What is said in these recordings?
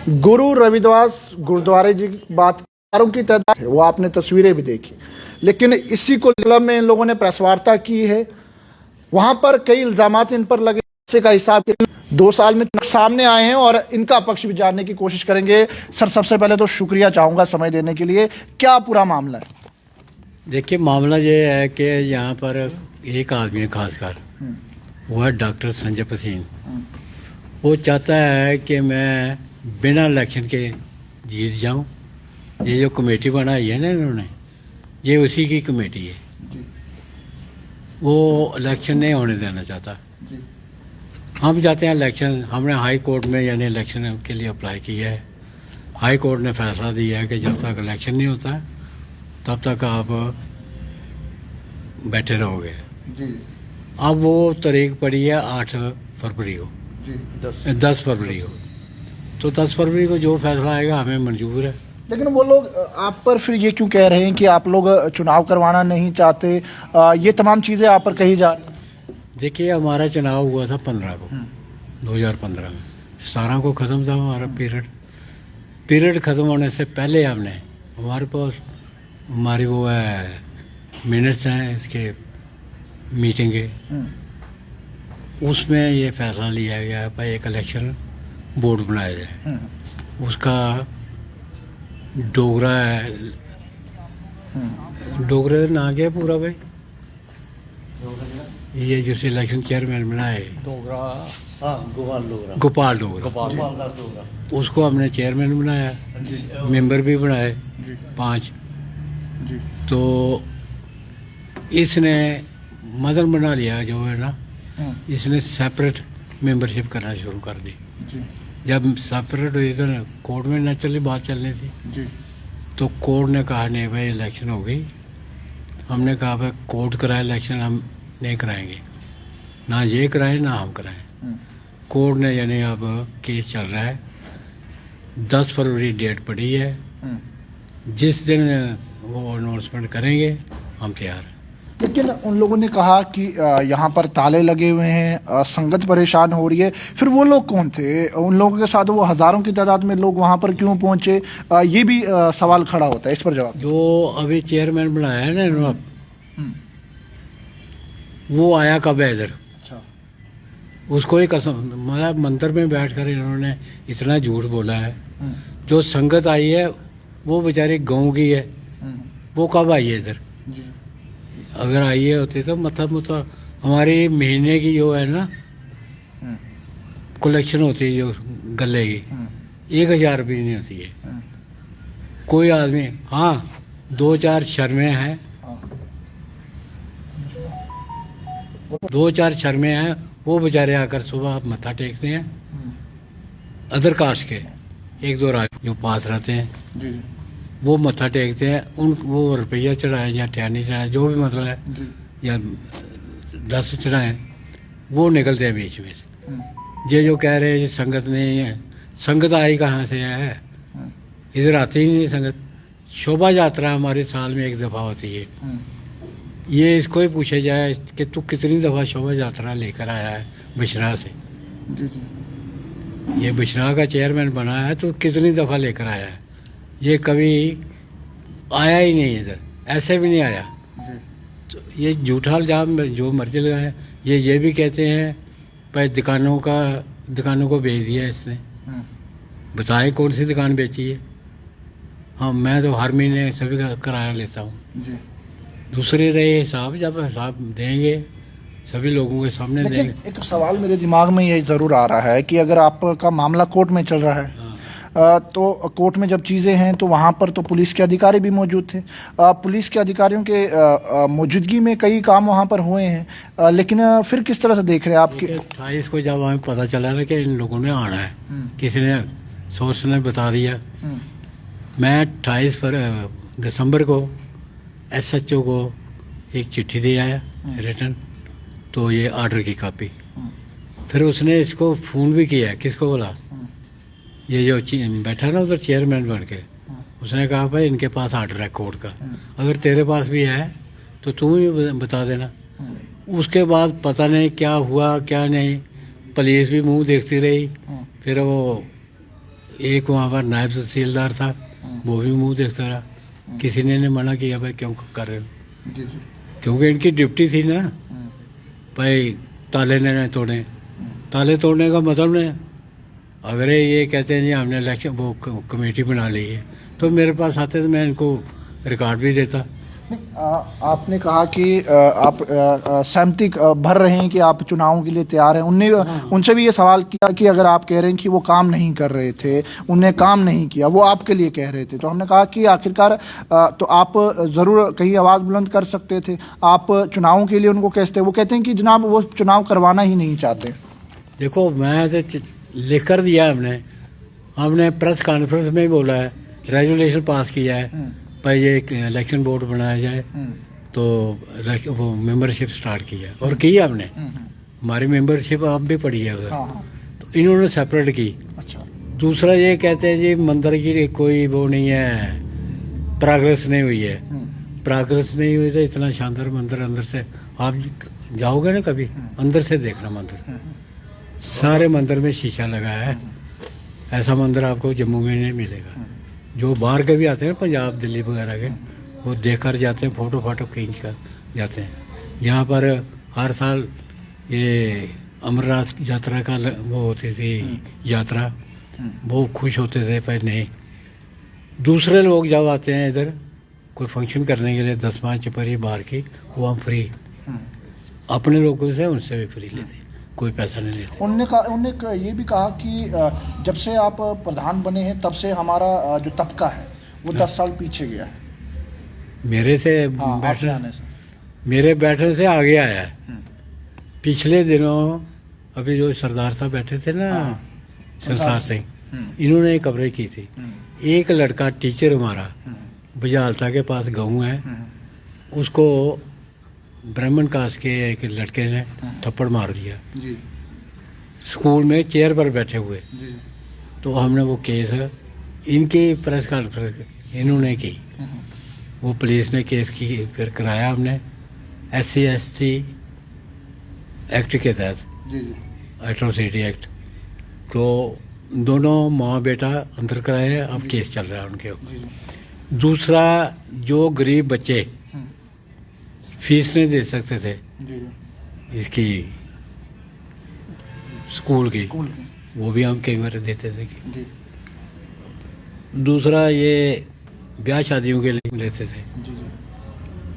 गुरु रविदास गुरुद्वारे जी की बात की तादाद है, वो आपने तस्वीरें भी देखी। लेकिन इसी को क्लब में इन लोगों ने प्रेस वार्ता की है, वहां पर कई इल्जामात इन पर लगे। पैसे का हिसाब 2 साल में सामने आए हैं और इनका पक्ष भी जानने की कोशिश करेंगे। सर, सबसे पहले तो शुक्रिया चाहूंगा समय देने के लिए। क्या पूरा मामला है? देखिए, मामला ये है कि यहाँ पर एक आदमी है खासकर, वो है डॉक्टर संजय पसीन। वो चाहता है कि मैं बिना इलेक्शन के जीत जाऊं। ये जो कमेटी बनाई है ना इन्होंने, ये उसी की कमेटी है। वो इलेक्शन नहीं होने देना चाहता। हम चाहते हैं इलेक्शन। हमने हाई कोर्ट में यानी इलेक्शन के लिए अप्लाई किया है। हाई कोर्ट ने फैसला दिया है कि जब तक इलेक्शन नहीं होता तब तक आप बैठे रहोगे। अब वो तारीख पड़ी है 8 फरवरी को, 10 फरवरी को। तो 10 फरवरी को जो फैसला आएगा हमें मंजूर है। लेकिन वो लोग आप पर फिर ये क्यों कह रहे हैं कि आप लोग चुनाव करवाना नहीं चाहते? ये तमाम चीज़ें आप पर कही जा रही। देखिए, हमारा चुनाव हुआ था 15 को, 2015 में। 17 को ख़त्म था हमारा पीरियड ख़त्म होने से पहले हमने, हमारे पास हमारी वो है मिनट्स हैं इसके मीटिंग के, उसमें ये फैसला लिया गया है भाई एक इलेक्शन बोर्ड बनाया जाए। उसका डोगरा है, डोगरे का नाम क्या है पूरा भाई? ये जिस इलेक्शन चेयरमैन बनाए गोपाल डोगरा, उसको हमने चेयरमैन बनाया, मेंबर भी बनाए 5। तो इसने मदन बना लिया जो है ना, इसने सेपरेट मेंबरशिप करना शुरू कर दी। जब सेपरेट हुई तो कोर्ट में न चली, बात चलनी थी। तो कोर्ट ने कहा नहीं भाई इलेक्शन हो गई। हमने कहा भाई कोर्ट कराए इलेक्शन, हम नहीं कराएंगे, ना ये कराएं ना हम कराएं। कोर्ट ने यानी अब केस चल रहा है। 10 फरवरी डेट पड़ी है। जिस दिन वो अनाउंसमेंट करेंगे हम तैयार हैं। लेकिन उन लोगों ने कहा कि यहाँ पर ताले लगे हुए हैं, संगत परेशान हो रही है। फिर वो लोग कौन थे? उन लोगों के साथ वो हज़ारों की तादाद में लोग वहाँ पर क्यों पहुँचे? ये भी सवाल खड़ा होता है। इस पर जवाब। जो अभी चेयरमैन बनाया है ना इन्होंने, वो आया कब है इधर? उसको ही कसम, मतलब मंदिर में बैठकर इन्होंने इतना झूठ बोला है। जो संगत आई है वो बेचारी गाँव की है, वो कब आई है इधर? अगर आई है होती तो मतलब हमारी महीने की जो है ना कलेक्शन होती है जो गले की, 1000 भी नहीं होती है। कोई आदमी, हाँ 2-4 शर्में हैं, 2-4 शर्में हैं, वो बेचारे आकर सुबह मत्था टेकते हैं। अदर कास्ट के 1-2 राज जो पास रहते हैं वो मत्था टेकते हैं। उन वो रुपया चढ़ाएं या ठहरनी चढ़ाएं, जो भी मतलब है, या 10 चढ़ाएं, वो निकलते हैं बीच में से। ये जो कह रहे हैं संगत नहीं है, संगत आई कहाँ से है? इधर आती ही नहीं संगत। शोभा यात्रा हमारे साल में 1 दफ़ा होती है। ये इसको ही पूछा जाए कि तू कितनी दफ़ा शोभा यात्रा लेकर आया है बिशरा से? ये बिशरा का चेयरमैन बना है तो कितनी दफ़ा लेकर आया है? ये कभी आया ही नहीं इधर, ऐसे भी नहीं आया। तो ये झूठा इल्जाम जो मर्जी लगाए। ये भी कहते हैं भाई दुकानों को बेच दिया इसने। बताए कौन सी दुकान बेची है? हाँ, मैं तो हर महीने सभी का किराया लेता हूँ। दूसरे रहे हिसाब, जब हिसाब देंगे सभी लोगों के सामने देंगे। एक सवाल मेरे दिमाग में ये ज़रूर आ रहा है कि अगर आपका मामला कोर्ट में चल रहा है, तो कोर्ट में जब चीज़ें हैं तो वहाँ पर तो पुलिस के अधिकारी भी मौजूद थे। पुलिस के अधिकारियों के मौजूदगी में कई काम वहाँ पर हुए हैं। लेकिन फिर किस तरह से देख रहे हैं आपके? 28 को जब हमें पता चला ना कि इन लोगों ने आना है, किसी ने सोर्स ने बता दिया। मैं 28 दिसंबर को SHO को एक चिट्ठी दे आया रिटर्न, तो ये आर्डर की कॉपी। फिर उसने इसको फ़ोन भी किया। किसको बोला? ये जो बैठा ना उधर चेयरमैन बन के, उसने कहा भाई इनके पास आर्डर है कोर्ट का, अगर तेरे पास भी है तो तू ही बता देना। उसके बाद पता नहीं क्या हुआ क्या नहीं, पुलिस भी मुंह देखती रही। फिर वो एक वहाँ पर नायब तहसीलदार था, वो भी मुंह देखता रहा। किसी ने मना किया भाई क्यों कर रहे हो, जी जी। क्योंकि इनकी ड्यूटी थी ना भाई ताले नहीं तोड़े। ताले तोड़ने का मतलब नहीं, अगर ये कहते हैं जी हमने इलेक्शन वो कमेटी बना ली है तो मेरे पास आते तो मैं इनको रिकॉर्ड भी देता। नहीं, आपने कहा कि आप सहमति भर रहे हैं कि आप चुनावों के लिए तैयार हैं। उनसे भी ये सवाल किया कि अगर आप कह रहे हैं कि वो काम नहीं कर रहे थे, उन्हें काम नहीं किया, वो आपके लिए कह रहे थे, तो हमने कहा कि आखिरकार तो आप ज़रूर कहीं आवाज़ बुलंद कर सकते थे। आप चुनावों के लिए उनको कहते, वो कहते हैं कि जनाब वो चुनाव करवाना ही नहीं चाहते। देखो मैं तो लिख कर दिया, हमने प्रेस कॉन्फ्रेंस में ही बोला है, रेजोल्यूशन पास किया है भाई ये इलेक्शन बोर्ड बनाया जाए, तो वो मेंबरशिप स्टार्ट किया और की हमने। हमारी मेंबरशिप आप भी पड़ी है उधर। तो इन्होंने सेपरेट की। अच्छा। दूसरा ये कहते हैं जी मंदिर की कोई वो नहीं है, प्रोग्रेस नहीं हुई है। प्रोग्रेस नहीं हुई तो इतना शानदार मंदिर अंदर से आप जाओगे ना कभी, अंदर से देखना मंदिर, सारे मंदिर में शीशा लगा है। ऐसा मंदिर आपको जम्मू में नहीं मिलेगा। जो बाहर के भी आते हैं पंजाब दिल्ली वगैरह के, वो देख कर जाते हैं, फ़ोटो फाटो खींच कर जाते हैं। यहाँ पर हर साल ये अमरनाथ यात्रा का वो होती थी यात्रा, वो खुश होते थे पर नहीं। दूसरे लोग जब आते हैं इधर कोई फंक्शन करने के लिए 10-5 चपरी बाहर की, वो हम फ्री अपने लोगों से उनसे भी फ्री लेते, कोई पैसा नहीं लेते। उन्होंने ये भी कहा कि जब से आप प्रधान बने हैं तब से हमारा जो तबका है वो 10 साल पीछे गया है। मेरे से मेरे बैठने से आगे आया है। पिछले दिनों अभी जो सरदार साहब बैठे थे ना, सरदार सिंह, इन्होंने एक कवरेज की थी। एक लड़का टीचर हमारा बुझालता के पास गाँव है, उसको ब्राह्मण कास्ट के एक लड़के ने थप्पड़ मार दिया जी। स्कूल में चेयर पर बैठे हुए। जी। तो हमने वो केस इनकी प्रेस कॉन्फ्रेंस इन्होंने की, वो पुलिस ने केस की, फिर कराया हमने SC/ST एक्ट के तहत, एट्रोसिटी एक्ट। तो दोनों माँ बेटा अंदर कराए, अब केस चल रहा है उनके ऊपर। दूसरा, जो गरीब बच्चे फीस नहीं दे सकते थे इसकी स्कूल की, वो भी हम कई बार देते थे। दूसरा, ये ब्याह शादियों के लिए लेते थे।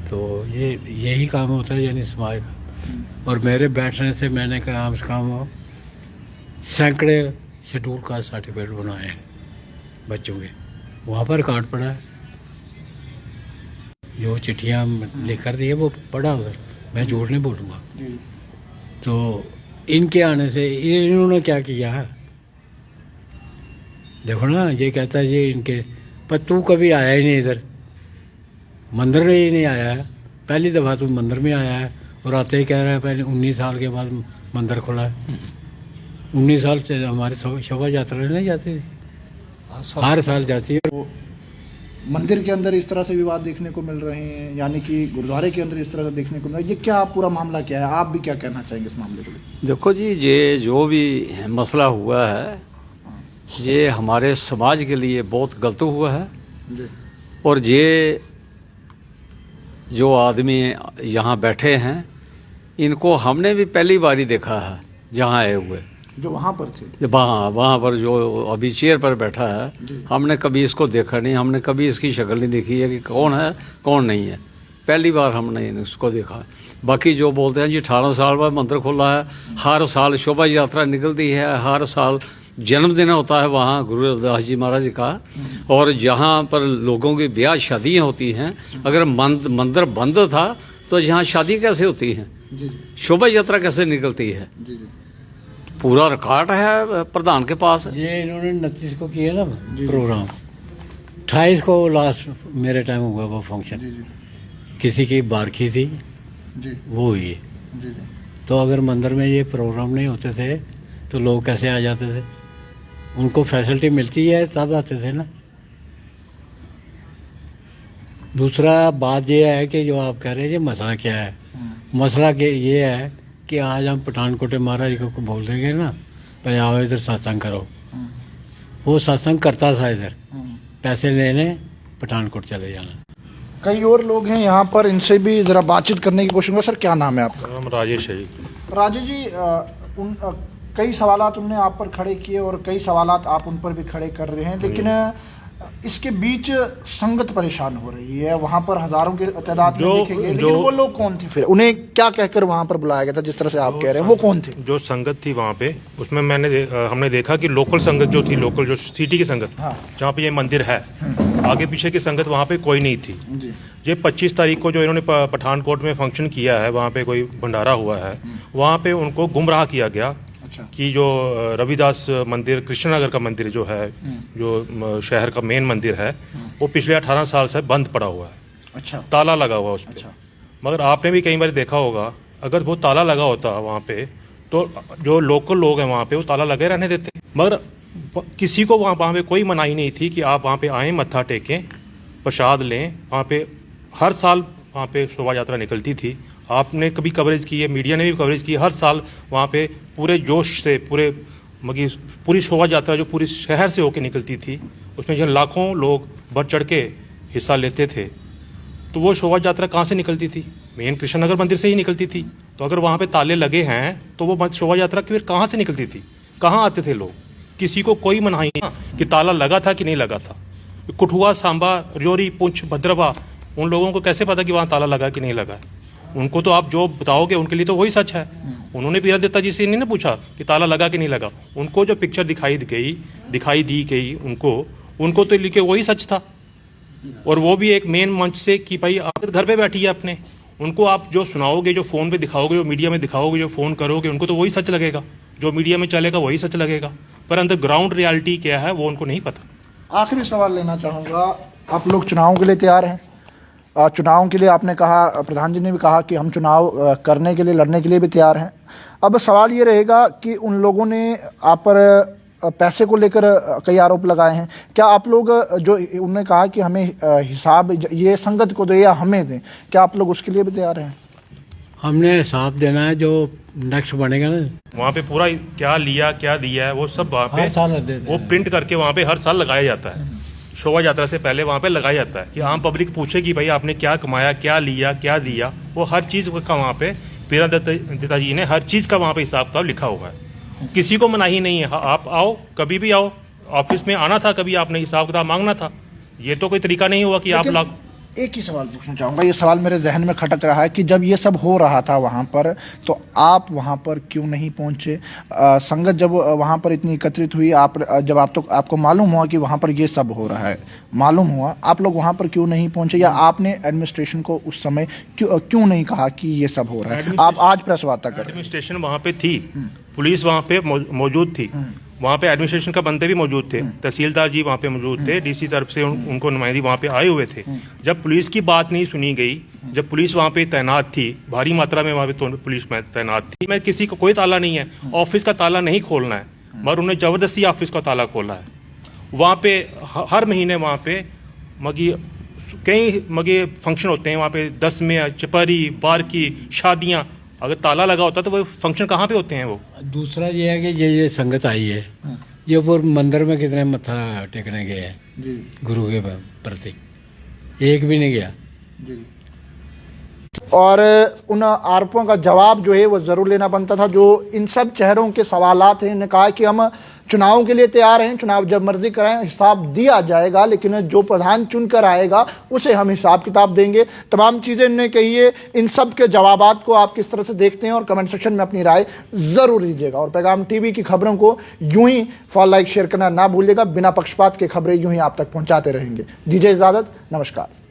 तो ये यही काम होता है यानी समाज का। और मेरे बैठने से मैंने कम से कम सैकड़े शेड्यूल कास्ट सर्टिफिकेट बनाए हैं बच्चों के, वहाँ पर कार्ड पड़ा है। जो चिट्ठियाँ लिख कर दी है वो पढ़ा उधर, मैं झूठ नहीं बोलूँगा। तो इनके आने से इन्होंने क्या किया है, देखो ना, ये कहता है जी इनके, पर तू कभी आया ही नहीं इधर, मंदिर में ही नहीं आया है। पहली दफ़ा तू मंदिर में आया है और आते ही कह रहा है पहले 19 साल के बाद मंदिर खुला है। 19 साल से हमारी शोभा यात्रा नहीं जाती थी, हर साल जाती है। मंदिर के अंदर इस तरह से विवाद देखने को मिल रहे हैं, यानी कि गुरुद्वारे के अंदर इस तरह से देखने को मिल रहा है, ये क्या पूरा मामला क्या है? आप भी क्या कहना चाहेंगे इस मामले को? देखो जी, ये जो भी मसला हुआ है ये हमारे समाज के लिए बहुत गलत हुआ है। जी। और ये जो आदमी यहाँ बैठे हैं इनको हमने भी पहली बार ही देखा है जहाँ आए हुए, जो वहाँ पर थे, वहाँ पर जो अभी चेयर पर बैठा है, हमने कभी इसको देखा नहीं, हमने कभी इसकी शक्ल नहीं देखी है कि कौन है कौन नहीं है, पहली बार हमने इसको देखा। बाकी जो बोलते हैं जी 18 साल बाद मंदिर खुला है, हर साल शोभा यात्रा निकलती है, हर साल जन्मदिन होता है वहाँ गुरु रविदास जी महाराज का, और जहाँ पर लोगों की ब्याह शादियाँ होती हैं, अगर मंदिर बंद था तो यहाँ शादी कैसे होती है, शोभा यात्रा कैसे निकलती है? पूरा रिकॉर्ड है प्रधान के पास। ये इन्होंने 29 को किया ना प्रोग्राम, 28 को लास्ट मेरे टाइम हुआ वो फंक्शन, किसी की बारखी थी वो हुई। तो अगर मंदिर में ये प्रोग्राम नहीं होते थे तो लोग कैसे आ जाते थे? उनको फैसिलिटी मिलती है तब आते थे ना। दूसरा बात ये है कि जो आप कह रहे हैं ये मसला क्या है, मसला ये है कि आज हम पठानकोट महाराज को बोल देंगे ना भाई आओ इधर सत्संग करो, वो सत्संग करता था इधर, पैसे लेने पठानकोट चले जाना। कई और लोग हैं यहाँ पर, इनसे भी ज़रा बातचीत करने की कोशिश करूँगा। सर क्या नाम है आपका? नाम राजेश है जी। राजेश जी, कई सवालात उनने आप पर खड़े किए और कई सवालात आप उन पर भी खड़े कर रहे हैं, लेकिन इसके बीच संगत परेशान हो रही है। वहाँ पर हजारों की तादाद में देखे गए, लेकिन वो लोग कौन थे फिर? उन्हें क्या कहकर वहाँ पर बुलाया गया था जिस तरह से आप कह रहे हैं? वो कौन थे? जो संगत थी वहाँ पे, उसमें हमने देखा कि लोकल संगत जो थी, लोकल जो सिटी की संगत, जहाँ पे ये मंदिर है, आगे पीछे की संगत वहाँ पे कोई नहीं थी। ये 25 तारीख को जो इन्होंने पठानकोट में फंक्शन किया है, वहाँ पे कोई भंडारा हुआ है, वहाँ पे उनको गुमराह किया गया कि जो रविदास मंदिर, कृष्णनगर का मंदिर जो है, जो शहर का मेन मंदिर है, वो पिछले 18 साल से बंद पड़ा हुआ है। अच्छा। ताला लगा हुआ उस पर। मगर आपने भी कई बार देखा होगा, अगर वो ताला लगा होता वहाँ पे, तो जो लोकल लोग हैं वहाँ पे, वो ताला लगे रहने देते। मगर किसी को वहाँ पे कोई मनाही नहीं थी कि आप वहाँ पे आएँ, मत्था टेकें, प्रसाद लें। वहाँ पे हर साल वहाँ पे शोभा यात्रा निकलती थी। आपने कभी कवरेज की है, मीडिया ने भी कवरेज की, हर साल वहाँ पे पूरे जोश से पूरी शोभा यात्रा जो पूरी शहर से होके निकलती थी, उसमें जो लाखों लोग बढ़ चढ़ के हिस्सा लेते थे। तो वो शोभा यात्रा कहाँ से निकलती थी? मेन कृष्णनगर मंदिर से ही निकलती थी। तो अगर वहाँ पे ताले लगे हैं तो वो शोभा यात्रा फिर कहाँ से निकलती थी? कहाँ आते थे लोग? किसी को कोई मनाही नहीं कि ताला लगा था कि नहीं लगा था। कठुआ, सांबा, रजौरी, पुंछ, भद्रवाह, उन लोगों को कैसे पता कि वहाँ ताला लगा कि नहीं लगा? उनको तो आप जो बताओगे उनके लिए तो वही सच है। उन्होंने पीरा दत्ता जी से नहीं ना पूछा कि ताला लगा कि नहीं लगा। उनको जो पिक्चर दिखाई दी गई उनको तो लिखे वही सच था। और वो भी एक मेन मंच से कि भाई आप घर पे बैठी है अपने, उनको आप जो सुनाओगे, जो फ़ोन पे दिखाओगे, जो मीडिया में दिखाओगे, जो फ़ोन करोगे, उनको तो वही सच लगेगा। जो मीडिया में चलेगा वही सच लगेगा, पर अंदर ग्राउंड रियलिटी क्या है वो उनको नहीं पता। आखिरी सवाल लेना चाहूँगा, आप लोग चुनावों के लिए तैयार हैं? चुनाव के लिए आपने कहा, प्रधान जी ने भी कहा कि हम चुनाव करने के लिए, लड़ने के लिए भी तैयार हैं। अब सवाल ये रहेगा कि उन लोगों ने आप पर पैसे को लेकर कई आरोप लगाए हैं। क्या आप लोग, जो उन्होंने कहा कि हमें हिसाब ये संगत को दे या हमें दें, क्या आप लोग उसके लिए भी तैयार हैं? हमने हिसाब देना है, जो नेक्स्ट बनेगा ना, वहाँ पे पूरा क्या लिया क्या दिया है वो सब वहाँ पे हर साल देते वो हैं। प्रिंट करके वहाँ पे हर साल लगाया जाता है। शोभा यात्रा से पहले वहाँ पे लगाया जाता है कि आम पब्लिक पूछेगी भाई आपने क्या कमाया, क्या लिया, क्या दिया। वो हर चीज़ का वहाँ पे पीरा दत्ता जी ने हर चीज़ का वहाँ पे हिसाब किताब लिखा हुआ है। किसी को मनाही नहीं है, आप आओ, कभी भी आओ, ऑफिस में आना था, कभी आपने हिसाब किताब मांगना था। ये तो कोई तरीका नहीं हुआ कि आप लाख। एक ही सवाल पूछना चाहूँगा, ये सवाल मेरे जहन में खटक रहा है कि जब ये सब हो रहा था वहाँ पर, तो आप वहाँ पर क्यों नहीं पहुँचे? संगत जब वहाँ पर इतनी एकत्रित हुई, जब आपको मालूम हुआ कि वहाँ पर ये सब हो रहा है, मालूम हुआ, आप लोग वहाँ पर क्यों नहीं पहुँचे? या आपने एडमिनिस्ट्रेशन को उस समय क्यों नहीं कहा कि ये सब हो रहा है? आप आज प्रेस वार्ता करें। एडमिनिस्ट्रेशन वहाँ पे थी, पुलिस वहाँ पे मौजूद थी, वहाँ पे एडमिनिस्ट्रेशन का बंदे भी मौजूद थे, तहसीलदार जी वहाँ पे मौजूद थे, डीसी तरफ से उनको नुमाइंदी वहाँ पे आए हुए थे। जब पुलिस की बात नहीं सुनी गई, जब पुलिस वहाँ पे तैनात थी, भारी मात्रा में वहाँ पे पुलिस में तैनात थी, मैं किसी को कोई ताला नहीं है, ऑफिस का ताला नहीं खोलना है, मगर उन्हें जबरदस्ती ऑफिस का ताला खोला है। वहाँ पे हर महीने वहाँ पे कई फंक्शन होते हैं, वहाँ पे 10 में चपरी, बार की शादियाँ। अगर ताला लगा होता तो वो फंक्शन कहाँ पे होते हैं? वो दूसरा ये है कि ये संगत आई है, ये ऊपर मंदिर में कितने मत्था टेकने गए हैं गुरु के प्रति? एक भी नहीं गया। और उन आरोपों का जवाब जो है वो ज़रूर लेना बनता था। जो इन सब चेहरों के सवालात हैं, इन्होंने कहा कि हम चुनाव के लिए तैयार हैं, चुनाव जब मर्जी कराएं, हिसाब दिया जाएगा, लेकिन जो प्रधान चुन कर आएगा उसे हम हिसाब किताब देंगे। तमाम चीज़ें इन्होंने कही है। इन सब के जवाबात को आप किस तरह से देखते हैं और कमेंट सेक्शन में अपनी राय ज़रूर दीजिएगा। और पैगाम टीवी की खबरों को यूं ही फॉलो, लाइक, शेयर करना ना भूलिएगा। बिना पक्षपात के खबरें यूं ही आप तक पहुँचाते रहेंगे। दीजिए इजाज़त, नमस्कार।